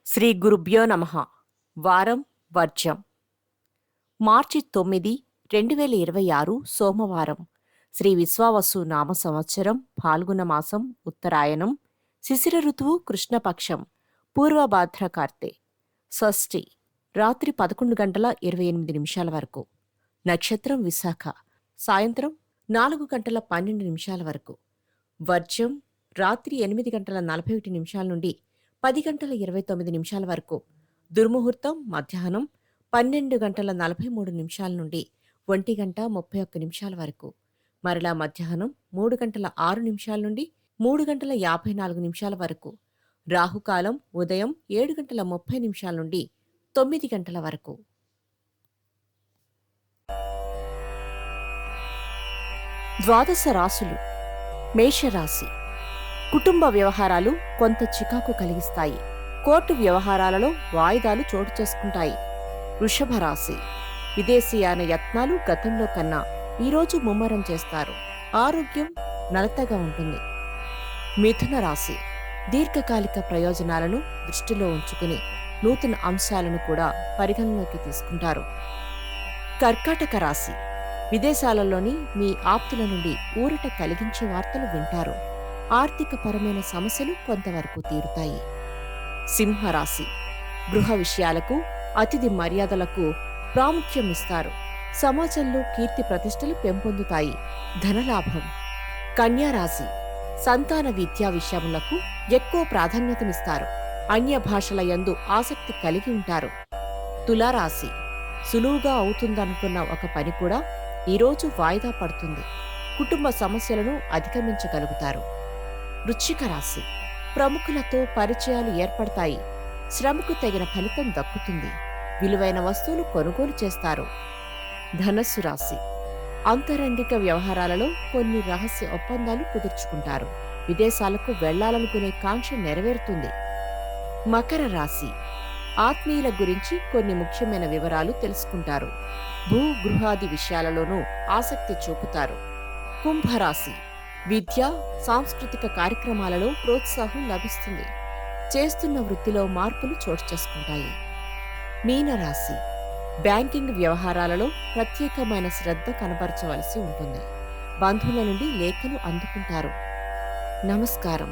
శ్రీ గురుభ్యో నమః. వారం వర్జం. మార్చి 9, 2026 సోమవారం. శ్రీ విశ్వావసు నామ సంవత్సరం ఫాల్గుణ మాసం ఉత్తరాయణం. శిశిర ఋతువు కృష్ణపక్షం. పూర్వభాద్ర కార్తె. షష్ఠి రాత్రి 11 గంటల 28 నిమిషాల వరకు. నక్షత్రం విశాఖ. సాయంత్రం 4 గంటల 12 నిమిషాల వరకు. వర్జం రాత్రి 8 గంటల 41 నిమిషాల నుండి 10 గంటల 29 నిమిషాల వరకు. దుర్ముహూర్తం మధ్యాహ్నం 12 గంటల 43 నిమిషాల నుండి 1 గంట 31 నిమిషాల వరకు. మరలా మధ్యాహ్నం 3 గంటల 6 నిమిషాల నుండి 3 గంటల 54 నిమిషాల వరకు. రాహుకాలం ఉదయం 7 గంటల 30 నిమిషాల నుండి 9 గంటల వరకు. ద్వాదశ రాశులు. మేషరాశి. కుటుంబ వ్యవహారాలు కొంత చికాకు కలిగిస్తాయి. కోర్టు వ్యవహారాలలో వాయిదాలు చోటు చేసుకుంటాయి. వృషభ రాశి. విదేశీయాన యత్నాలు గతంలో కన్నా ఈరోజు ముమ్మరం చేస్తారు. ఆరోగ్యం నలతగా ఉంటుంది. మిథున రాశి. దీర్ఘకాలిక ప్రయోజనాలను దృష్టిలో ఉంచుకుని నూతన అంశాలను కూడా పరిగణలోకి తీసుకుంటారు. కర్కాటక రాశి. విదేశాలలోని మీ ఆప్తుల నుండి ఊరట కలిగించే వార్తలు వింటారు. ఆర్థికపరమైన సమస్యలు కొంతవరకు తీరుతాయి. సింహరాశి. గృహ విషయాలకు, అతిథి మర్యాదలకు ప్రాముఖ్యం ఇస్తారు. సమాజంలో కీర్తి ప్రతిష్టలు పెంపొందుతాయి. ధనలాభం. కన్యారాశి. సంతాన విద్యా విషయములకు ఎక్కువ ప్రాధాన్యతనిస్తారు. అన్య భాషల యందు ఆసక్తి కలిగి ఉంటారు. తులారాశి. సులువుగా అవుతుందనుకున్న ఒక పని కూడా ఈరోజు వాయిదా పడుతుంది. కుటుంబ సమస్యలను అధిగమించగలుగుతారు. వృశ్చిక రాశి. ప్రముఖులతో పరిచయాలు ఏర్పడతాయి. శ్రమకు తగిన ఫలితం దక్కుతుంది. విలువైన వస్తువులు కొనుగోలు చేస్తారు. ధనస్సు రాశి. అంతరంగిక వ్యవహారాలలో కొన్ని రహస్య ఒప్పందాలు కుదుర్చుకుంటారు. విదేశాలకు వెళ్లాలనుకునే కాంక్ష నెరవేరుతుంది. మకర రాశి. ఆత్మీయుల గురించి కొన్ని ముఖ్యమైన వివరాలు తెలుసుకుంటారు. భూ గృహాది విషయాలలోనూ ఆసక్తి చూపుతారు. కుంభరాశి. విద్య, సాంస్కృతిక కార్యక్రమాలలో ప్రోత్సాహం లభిస్తుంది. చేస్తున్న వృత్తిలో మార్పులు చోటు చేసుకుంటాయి. మీనరాశి. బ్యాంకింగ్ వ్యవహారాలలో ప్రత్యేకమైన శ్రద్ధ కనబరచవలసి ఉంటుంది. బంధువుల నుండి లేఖలు అందుకుంటారు. నమస్కారం.